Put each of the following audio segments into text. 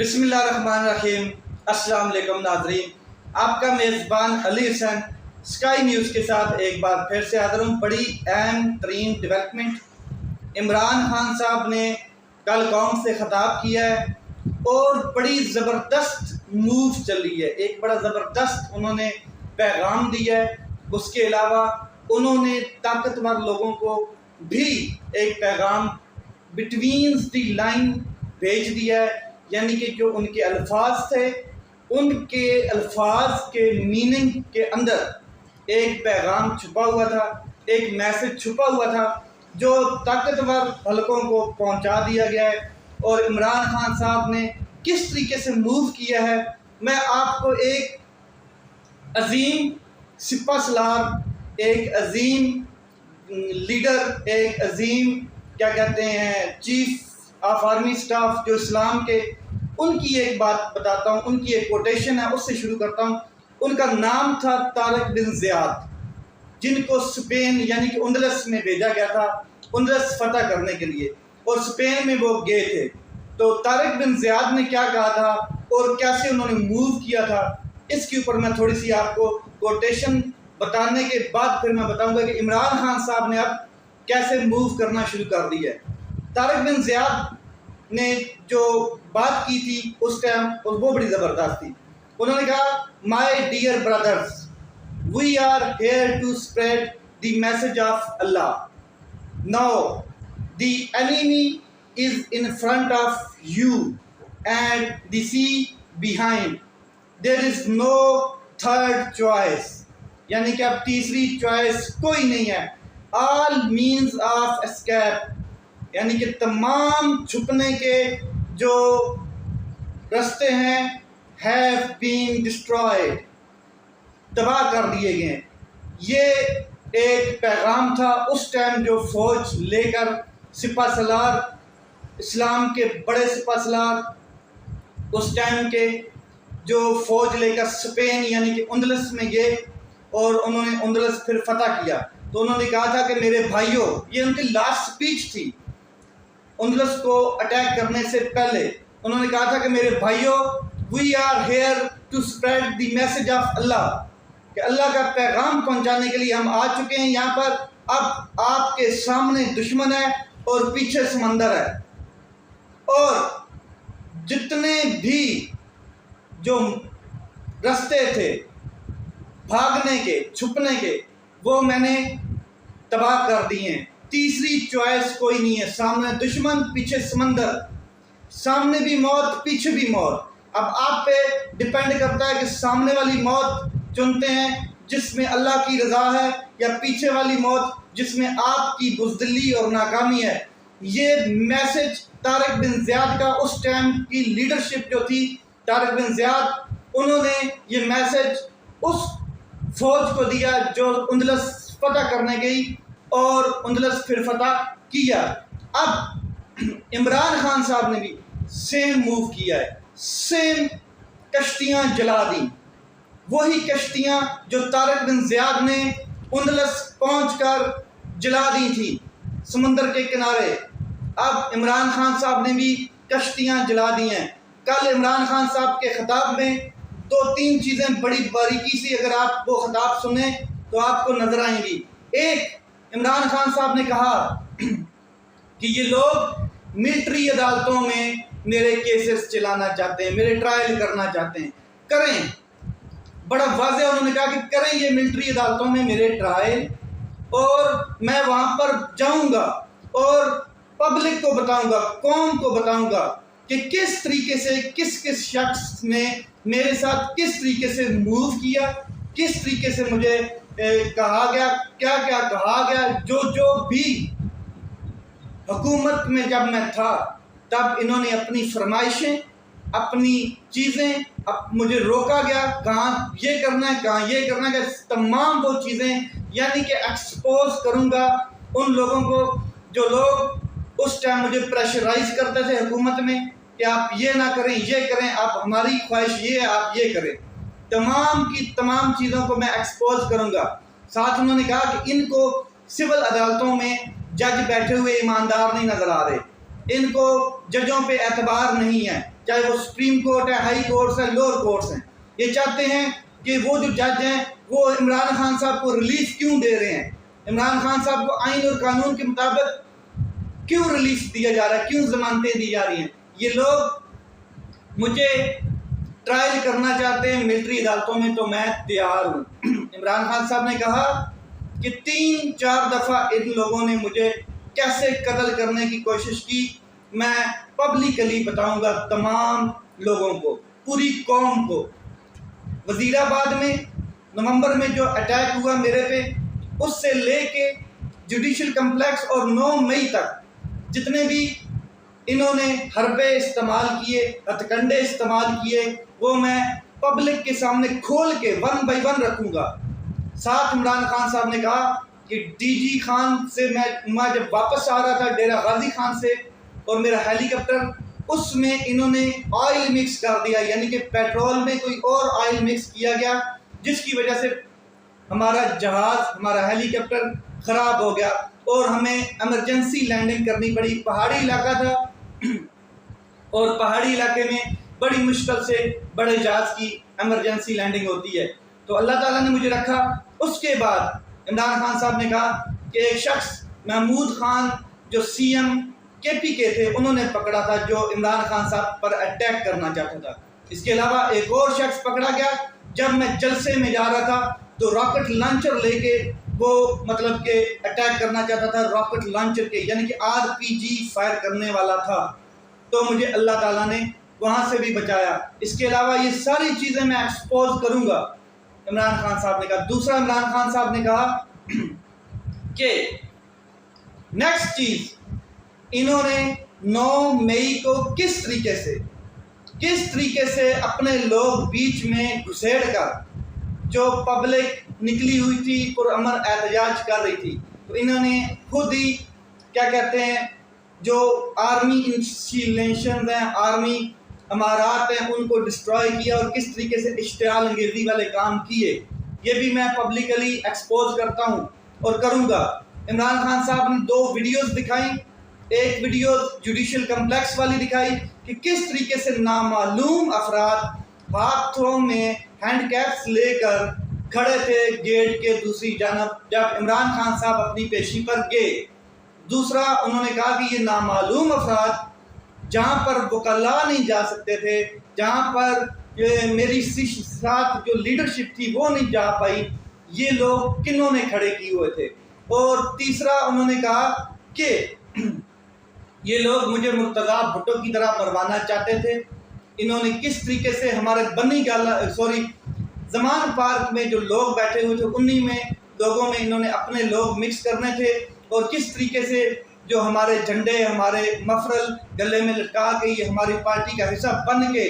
بسم اللہ الرحمن الرحیم۔ السلام علیکم ناظرین، آپ کا میزبان علی حسین اسکائی نیوز کے ساتھ ایک بار پھر سے حاضر ہوں۔ بڑی اہم ترین ڈیولپمنٹ، عمران خان صاحب نے کل قوم سے خطاب کیا ہے اور بڑی زبردست موو چل رہی ہے، ایک بڑا زبردست انہوں نے پیغام دیا ہے۔ اس کے علاوہ انہوں نے طاقتور لوگوں کو بھی ایک پیغام بٹوین دی لائن بھیج دیا ہے، یعنی کہ جو ان کے الفاظ تھے، ان کے الفاظ کے میننگ کے اندر ایک پیغام چھپا ہوا تھا، ایک میسج چھپا ہوا تھا جو طاقتور حلقوں کو پہنچا دیا گیا ہے۔ اور عمران خان صاحب نے کس طریقے سے موو کیا ہے، میں آپ کو ایک عظیم سپہ سالار، ایک عظیم لیڈر، ایک عظیم کیا کہتے ہیں چیف آف آرمی سٹاف جو اسلام کے، ان کی ایک بات بتاتا ہوں، ان کی ایک کوٹیشن ہے، اس سے شروع کرتا ہوں۔ ان کا نام تھا طارق بن زیاد، جن کو اسپین یعنی کہ اندلس میں بھیجا گیا تھا اندلس فتح کرنے کے لیے، اور اسپین میں وہ گئے تھے۔ تو طارق بن زیاد نے کیا کہا تھا اور کیسے انہوں نے موو کیا تھا، اس کے اوپر میں تھوڑی سی آپ کو کوٹیشن بتانے کے بعد پھر میں بتاؤں گا کہ عمران خان صاحب نے اب کیسے موو کرنا شروع کر دیا ہے۔ طارق بن زیاد نے جو بات کی تھی اس ٹائم وہ بڑی زبردست تھی۔ انہوں نے کہا، my dear brothers, we are here to spread the message of Allah. Now the enemy is in front of you and the sea behind. There is no third choice. یعنی کہ اب تیسری چوائس کوئی نہیں ہے۔ All means of escape، یعنی کہ تمام چھپنے کے جو رستے ہیں have been destroyed، تباہ کر دیے گئے۔ یہ ایک پیغام تھا اس ٹائم جو فوج لے کر سپہ سالار، اسلام کے بڑے سپہ سالار اس ٹائم کے جو فوج لے کر اسپین یعنی کہ اندلس میں گئے اور انہوں نے اندلس پھر فتح کیا۔ تو انہوں نے کہا تھا کہ میرے بھائیوں، یہ ان کی لاسٹ سپیچ تھی اندلس کو اٹیک کرنے سے پہلے، انہوں نے کہا تھا کہ میرے بھائیوں، we are here to spread the message of Allah, کہ اللہ کا پیغام پہنچانے کے لیے ہم آ چکے ہیں یہاں پر۔ اب آپ کے سامنے دشمن ہے اور پیچھے سمندر ہے، اور جتنے بھی جو رستے تھے بھاگنے کے، چھپنے کے، وہ میں نے تباہ کر دیے ہیں۔ تیسری چوائس کوئی نہیں ہے، سامنے دشمن، پیچھے سمندر، سامنے بھی موت، پیچھے بھی موت۔ اب آپ پہ ڈیپینڈ کرتا ہے کہ سامنے والی موت چنتے ہیں جس میں اللہ کی رضا ہے، یا پیچھے والی موت جس میں آپ کی بزدلی اور ناکامی ہے۔ یہ میسج طارق بن زیاد کا اس ٹائم کی لیڈرشپ جو تھی، طارق بن زیاد، انہوں نے یہ میسج اس فوج کو دیا جو اندلس فتح کرنے گئی اور اندلس پھر فتح کیا۔ اب عمران خان صاحب نے بھی سیم موو کیا ہے، سیم کشتیاں جلا دیں، وہی کشتیاں جو طارق بن زیاد نے اندلس پہنچ کر جلا دی تھی سمندر کے کنارے۔ اب عمران خان صاحب نے بھی کشتیاں جلا دی ہیں۔ کل عمران خان صاحب کے خطاب میں دو تین چیزیں بڑی باریکی سے اگر آپ وہ خطاب سنیں تو آپ کو نظر آئیں گی۔ ایک، عمران خان صاحب نے کہا کہ یہ لوگ ملٹری عدالتوں میں میرے کیسز چلانا چاہتے ہیں، میرے ٹرائل کرنا چاہتے ہیں، کریں۔ بڑا واضح انہوں نے کہا کہ کریں یہ ملٹری عدالتوں میں میرے ٹرائل، اور میں وہاں پر جاؤں گا اور پبلک کو بتاؤں گا، قوم کو بتاؤں گا کہ کس طریقے سے کس کس شخص نے میرے ساتھ کس طریقے سے موو کیا، کس طریقے سے مجھے کہا گیا، کیا کیا کہا گیا۔ جو بھی حکومت میں جب میں تھا تب انہوں نے اپنی فرمائشیں، اپنی چیزیں، مجھے روکا گیا، کہاں یہ کرنا ہے، کہاں یہ کرنا ہے، تمام وہ چیزیں یعنی کہ ایکسپوز کروں گا ان لوگوں کو جو لوگ اس ٹائم مجھے پریشرائز کرتے تھے حکومت میں کہ آپ یہ نہ کریں، یہ کریں، آپ ہماری خواہش یہ ہے آپ یہ کریں۔ تمام کی تمام چیزوں کو میں ایکسپوز کروں گا۔ ساتھ انہوں نے کہا کہ ان کو سول عدالتوں میں جج بیٹھے ہوئے ایماندار نہیں نظر آ رہے، ان کو ججوں پہ اعتبار نہیں ہے، چاہے وہ سپریم کورٹ ہے، ہائی کورٹس ہیں، لوور کورٹس ہیں، یہ چاہتے ہیں کہ وہ جو جج ہیں وہ عمران خان صاحب کو ریلیف کیوں دے رہے ہیں، عمران خان صاحب کو آئین اور قانون کے مطابق کیوں ریلیف دیا جا رہا ہے، کیوں ضمانتیں دی جا رہی ہیں۔ یہ لوگ مجھے ٹرائل کرنا چاہتے ہیں ملٹری عدالتوں میں، تو میں تیار ہوں۔ عمران خان صاحب نے کہا کہ 3-4 دفعہ ان لوگوں نے مجھے کیسے قتل کرنے کی کوشش کی، میں پبلکلی بتاؤں گا تمام لوگوں کو، پوری قوم کو۔ وزیر آباد میں نومبر میں جو اٹیک ہوا میرے پہ، اس سے لے کے جوڈیشل کمپلیکس اور 9 مئی تک جتنے بھی انہوں نے حربے استعمال کیے، ہتھ کنڈے استعمال کیے، وہ میں پبلک کے سامنے کھول کے 1 بائی 1 رکھوں گا۔ ساتھ عمران خان صاحب نے کہا کہ ڈی جی خان سے میں جب واپس آ رہا تھا ڈیرہ غازی خان سے، اور میرا ہیلی کاپٹر، اس میں انہوں نے آئل مکس کر دیا، یعنی کہ پیٹرول میں کوئی اور آئل مکس کیا گیا، جس کی وجہ سے ہمارا جہاز، ہمارا ہیلی کاپٹر خراب ہو گیا اور ہمیں ایمرجنسی لینڈنگ کرنی پڑی۔ پہاڑی علاقہ تھا اور پہاڑی علاقے میں بڑی مشکل سے بڑے جہاز کی ایمرجنسی لینڈنگ ہوتی ہے، تو اللہ تعالیٰ نے مجھے رکھا۔ اس کے بعد عمران خان صاحب نے کہا کہ ایک شخص محمود خان جو سی ایم KPK تھے، انہوں نے پکڑا تھا جو عمران خان صاحب پر اٹیک کرنا چاہتا تھا۔ اس کے علاوہ ایک اور شخص پکڑا گیا جب میں جلسے میں جا رہا تھا تو راکٹ لانچر لے کے وہ مطلب کہ اٹیک کرنا چاہتا تھا، راکٹ لانچر کے یعنی کہ RPG فائر کرنے والا تھا، تو مجھے اللہ تعالیٰ نے وہاں سے بھی بچایا۔ اس کے علاوہ یہ ساری چیزیں میں ایکسپوز کروں گا، عمران خان صاحب نے کہا۔ دوسرا عمران خان صاحب نے کہا کہ نیکسٹ چیز، انہوں نے 9 مئی کو کس طریقے سے اپنے لوگ بیچ میں گھسیڑ کر، جو پبلک نکلی ہوئی تھی پرامن احتجاج کر رہی تھی، تو انہوں نے خود ہی کیا کہتے ہیں جو آرمی انسٹالیشنز ہیں، آرمی امارات ہیں، ان کو ڈسٹرائے کیا اور کس طریقے سے اشتعال انگیزی والے کام کیے، یہ بھی میں پبلکلی ایکسپوز کرتا ہوں اور کروں گا۔ عمران خان صاحب نے 2 ویڈیوز دکھائیں، ایک ویڈیو جوڈیشل کمپلیکس والی دکھائی کہ کس طریقے سے نامعلوم افراد ہاتھوں میں ہینڈ کیپس لے کر کھڑے تھے گیٹ کے دوسری جانب جب عمران خان صاحب اپنی پیشی پر گئے۔ دوسرا انہوں نے کہا کہ یہ نامعلوم افراد جہاں پر وکلاء نہیں جا سکتے تھے، جہاں پر میری ساتھ جو لیڈرشپ تھی وہ نہیں جا پائی، یہ لوگ کنہوں نے کھڑے کیے ہوئے تھے۔ اور تیسرا انہوں نے کہا کہ یہ لوگ مجھے مرتضیٰ بھٹو کی طرح مروانا چاہتے تھے۔ انہوں نے کس طریقے سے ہمارے زمان پارک میں جو لوگ بیٹھے ہوئے تھے انہی میں لوگوں میں انہوں نے اپنے لوگ مکس کرنے تھے، اور کس طریقے سے جو ہمارے جھنڈے، ہمارے مفرل گلے میں لٹکا کے یہ ہماری پارٹی کا حصہ بن کے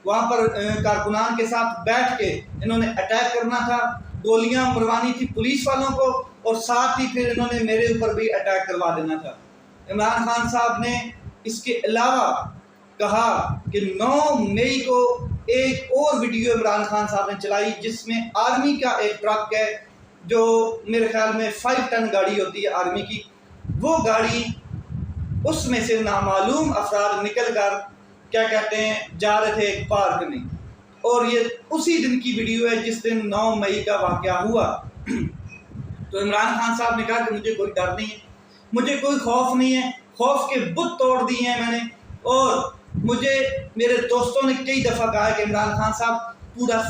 وہاں پر کارکنان کے ساتھ بیٹھ کے انہوں نے اٹیک کرنا تھا، گولیاں مروانی تھی پولیس والوں کو، اور ساتھ ہی پھر انہوں نے میرے اوپر بھی اٹیک کروا دینا تھا۔ عمران خان صاحب نے اس کے علاوہ کہا کہ 9 مئی کو ایک اور ویڈیو عمران خان صاحب نے چلائی جس میں آرمی کا ایک ٹرک ہے جو میرے خیال میں 5 ٹن گاڑی ہوتی ہے آرمی کی، وہ گاڑی اس میں سے نامعلوم افراد نکل کر کیا کہتے ہیں جا رہے تھے ایک پارک میں، اور یہ اسی دن کی ویڈیو ہے جس دن 9 مئی کا واقعہ ہوا۔ تو عمران خان صاحب نے کہا کہ مجھے کوئی ڈر نہیں ہے، مجھے کوئی خوف نہیں ہے، خوف کے بت توڑ دیے ہیں میں نے، اور مجھے میرے دوستوں نے کئی دفعہ کہا کہ عمران خان صاحب پورا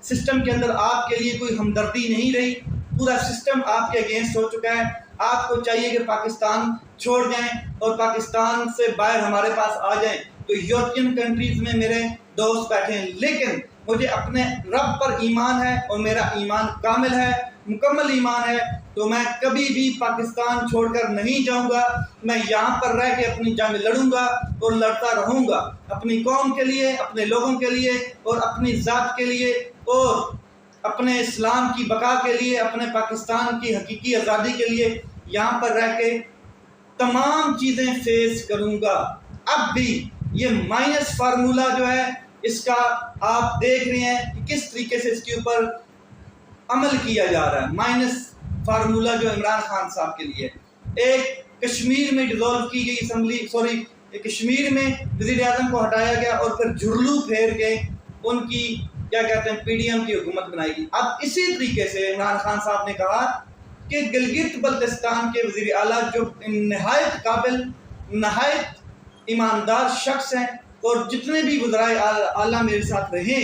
سسٹم کے اندر آپ کے لیے کوئی ہمدردی نہیں رہی، پورا سسٹم آپ کے اگینسٹ ہو چکا ہے، آپ کو چاہیے کہ پاکستان چھوڑ جائیں اور پاکستان سے باہر ہمارے پاس آ جائیں۔ تو یورپین کنٹریز میں میرے دوست بیٹھے ہیں، لیکن مجھے اپنے رب پر ایمان ہے اور میرا ایمان کامل ہے، مکمل ایمان ہے، تو میں کبھی بھی پاکستان چھوڑ کر نہیں جاؤں گا، میں یہاں پر رہ کے اپنی جنگ لڑوں گا اور لڑتا رہوں گا، اپنی قوم کے لیے، اپنے لوگوں کے لیے اور اپنی ذات کے لیے اور اپنے اسلام کی بقا کے لیے، اپنے پاکستان کی حقیقی آزادی کے لیے یہاں پر رہ کے تمام چیزیں فیس کروں گا۔ اب بھی یہ مائنس فارمولہ جو ہے اس کا آپ دیکھ رہے ہیں کہ کس طریقے سے اس کے اوپر عمل کیا جا رہا ہے، مائنس فارمولہ جو عمران خان صاحب کے لیے۔ ایک کشمیر میں ڈیزولو کی گئی کہ کشمیر میں وزیر اعظم کو ہٹایا گیا اور پھر جھرلو پھیر کے ان کی کیا کہتے ہیں پی ڈی ایم کی حکومت بنائی گئی۔ اب اسی طریقے سے عمران خان صاحب نے کہا کہ گلگت بلتستان کے وزیر اعلیٰ جو نہایت قابل، نہایت ایماندار شخص ہیں اور جتنے بھی وزرائے اعلیٰ میرے ساتھ رہے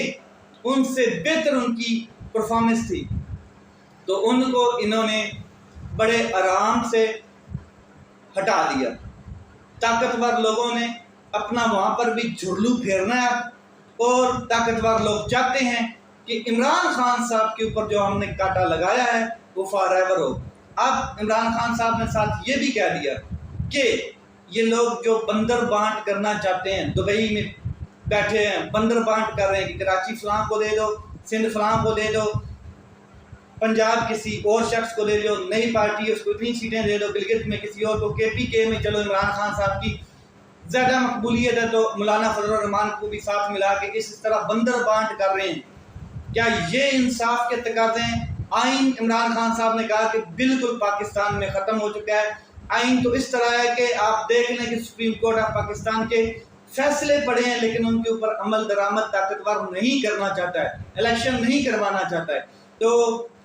ان سے بہتر ان کی پرفارمنس تھی، تو ان کو انہوں نے بڑے آرام سے ہٹا دیا۔ طاقتور لوگوں نے اپنا وہاں پر بھی جھرلو پھیرنا ہے، اور طاقتور لوگ چاہتے ہیں کہ عمران خان صاحب کے اوپر جو ہم نے کاٹا لگایا ہے وہ فار ایور ہو۔ اب عمران خان صاحب نے ساتھ یہ بھی کہہ دیا کہ یہ لوگ جو بندر بانٹ کرنا چاہتے ہیں، دبئی میں بیٹھے ہیں بندر بانٹ کر رہے ہیں کہ کراچی فلاں کو دے دو، سندھ فلاں کو دے دو، پنجاب کسی اور شخص کو دے دو، نئی پارٹی اس کو اتنی سیٹیں دے دو، گلگت میں کسی اور کو، کے پی کے میں چلو عمران خان صاحب کی زیادہ مقبولیت ہے تو مولانا فضل الرحمان کو بھی ساتھ ملا کے اس طرح بندر بانٹ کر رہے ہیں۔ کیا یہ انصاف کے تقاضے ہیں؟ آئین عمران خان صاحب نے کہا کہ بالکل پاکستان میں ختم ہو چکا ہے۔ آئین تو اس طرح ہے کہ آپ دیکھ لیں کہ سپریم کورٹ آف پاکستان کے فیصلے پڑے ہیں لیکن ان کے اوپر عمل درآمد طاقتور نہیں کرنا چاہتا ہے، الیکشن نہیں کروانا چاہتا ہے۔ تو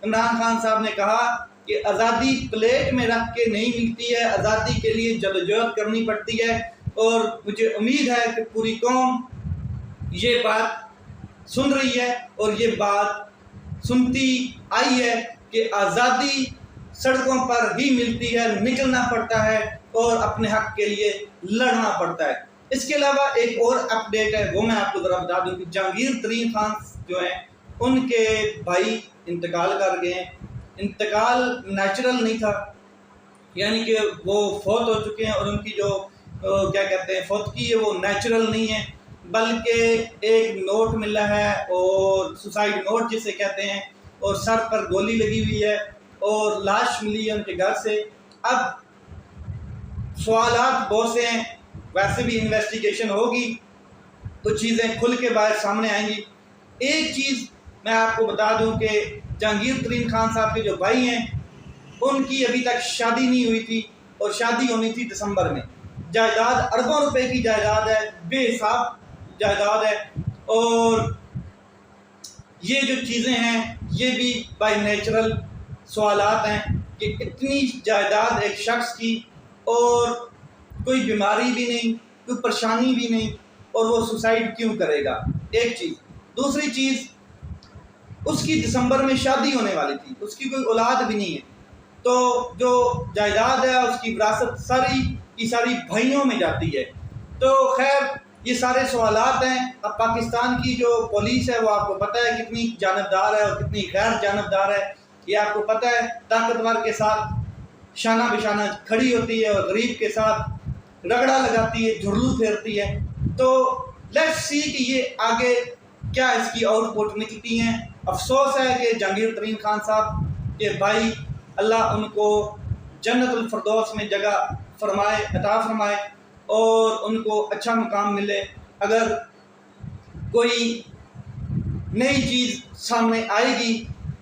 عمران خان صاحب نے کہا کہ آزادی پلیٹ میں رکھ کے نہیں ملتی ہے، آزادی کے لیے جدوجہد کرنی پڑتی ہے، اور مجھے امید ہے کہ پوری قوم یہ بات سن رہی ہے اور یہ بات سنتی آئی ہے کہ آزادی سڑکوں پر ہی ملتی ہے، نکلنا پڑتا ہے اور اپنے حق کے لیے لڑنا پڑتا ہے۔ اس کے علاوہ ایک اور اپڈیٹ ہے، وہ میں آپ کو ذرا بتا دوں کہ جہانگیر ترین خان جو ہیں ان کے بھائی انتقال کر گئے ہیں۔ انتقال نیچرل نہیں تھا، یعنی کہ وہ فوت ہو چکے ہیں، اور ان کی جو کیا کہتے ہیں فوتگی ہے وہ نیچرل نہیں ہے، بلکہ ایک نوٹ ملا ہے اور سوسائڈ نوٹ جسے کہتے ہیں، اور سر پر گولی لگی ہوئی ہے اور لاش ملی ہے ان کے گھر سے۔ اب سوالات بہت سے ہیں، ویسے بھی انویسٹیگیشن ہوگی تو چیزیں کھل کے باہر سامنے آئیں گی۔ ایک چیز میں آپ کو بتا دوں کہ جہانگیر ترین خان صاحب کے جو بھائی ہیں ان کی ابھی تک شادی نہیں ہوئی تھی، اور شادی ہونی تھی دسمبر میں۔ جائیداد اربوں روپے کی جائیداد ہے، بے حساب جائیداد ہے، اور یہ جو چیزیں ہیں یہ بھی بائی نیچرل سوالات ہیں کہ اتنی جائیداد ایک شخص کی اور کوئی بیماری بھی نہیں، کوئی پریشانی بھی نہیں، اور وہ سوسائڈ کیوں کرے گا؟ ایک چیز۔ دوسری چیز، اس کی دسمبر میں شادی ہونے والی تھی، اس کی کوئی اولاد بھی نہیں ہے، تو جو جائیداد ہے اس کی وراثت ساری کی ساری بھائیوں میں جاتی ہے۔ تو خیر یہ سارے سوالات ہیں۔ اب پاکستان کی جو پولیس ہے وہ آپ کو پتہ ہے کتنی جانبدار ہے اور کتنی غیر جانبدار ہے، یہ آپ کو پتہ ہے۔ طاقتور کے ساتھ شانہ بشانہ کھڑی ہوتی ہے اور غریب کے ساتھ رگڑا لگاتی ہے، جھرلو پھیرتی ہے۔ تو لیٹس سی کہ یہ آگے کیا اس کی آؤٹ پٹ نکلتی ہیں۔ افسوس ہے کہ جہانگیر ترین خان صاحب کے بھائی، اللہ ان کو جنت الفردوس میں جگہ فرمائے، عطا فرمائے، اور ان کو اچھا مقام ملے۔ اگر کوئی نئی چیز سامنے آئے گی،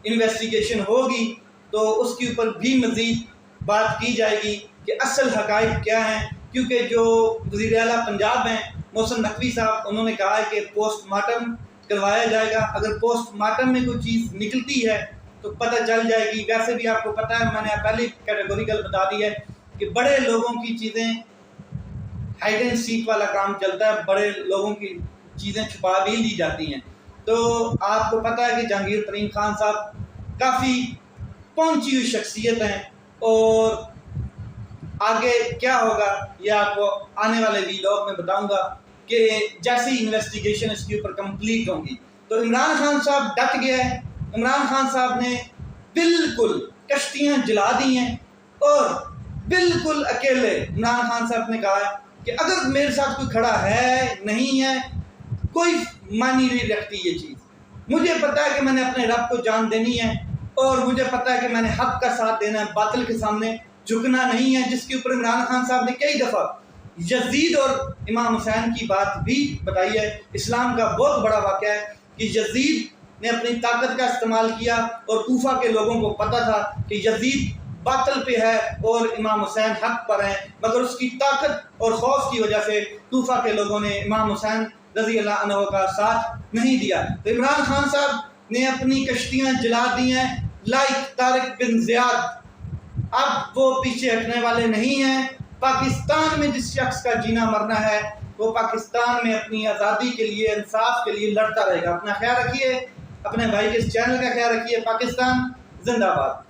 انویسٹیگیشن ہوگی، تو اس کے اوپر بھی مزید بات کی جائے گی کہ اصل حقائق کیا ہیں، کیونکہ جو وزیر اعلیٰ پنجاب ہیں محسن نقوی صاحب، انہوں نے کہا ہے کہ پوسٹ مارٹم کروایا جائے گا۔ اگر پوسٹ مارٹم میں کوئی چیز نکلتی ہے تو پتہ چل جائے گی۔ ویسے بھی آپ کو پتہ ہے، میں نے پہلے کیٹیگوریکل بتا دی ہے کہ بڑے لوگوں کی چیزیں ہائیڈ اینڈ سیک والا کام چلتا ہے، بڑے لوگوں کی چیزیں چھپا بھی لی جاتی ہیں۔ تو آپ کو پتہ ہے کہ جہانگیر ترین خان صاحب کافی پہنچی ہوئی شخصیت ہیں، اور آگے کیا ہوگا یہ آپ کو آنے والے ویڈیو میں بتاؤں گا کہ جیسی انویسٹیگیشن اس کے اوپر کمپلیٹ ہوں گی۔ تو عمران خان صاحب ڈٹ گیا ہے۔ عمران خان صاحب نے بالکل کشتیاں جلا دی ہیں، اور بالکل اکیلے عمران خان صاحب نے کہا ہے کہ اگر میرے ساتھ کوئی کھڑا ہے نہیں ہے، کوئی معنی نہیں رکھتی یہ چیز۔ مجھے پتہ ہے کہ میں نے اپنے رب کو جان دینی ہے، اور مجھے پتہ ہے کہ میں نے حق کا ساتھ دینا ہے، باطل کے سامنے جھکنا نہیں ہے، جس کے اوپر عمران خان صاحب نے کئی دفعہ یزید اور امام حسین کی بات بھی بتائی ہے۔ اسلام کا بہت بڑا واقعہ ہے کہ یزید نے اپنی طاقت کا استعمال کیا، اور کوفہ کے لوگوں کو پتہ تھا کہ یزید باطل پہ ہے اور امام حسین حق پر ہیں، مگر اس کی طاقت اور خوف کی وجہ سے کوفہ کے لوگوں نے امام حسین رضی اللہ عنہ کا ساتھ نہیں دیا۔ تو عمران خان صاحب نے اپنی کشتیاں جلا دی ہیں لائک طارق بن زیاد۔ اب وہ پیچھے ہٹنے والے نہیں ہیں۔ پاکستان میں جس شخص کا جینا مرنا ہے وہ پاکستان میں اپنی آزادی کے لیے، انصاف کے لیے لڑتا رہے گا۔ اپنا خیال رکھیے، اپنے بھائی کے اس چینل کا خیال رکھیے۔ پاکستان زندہ باد۔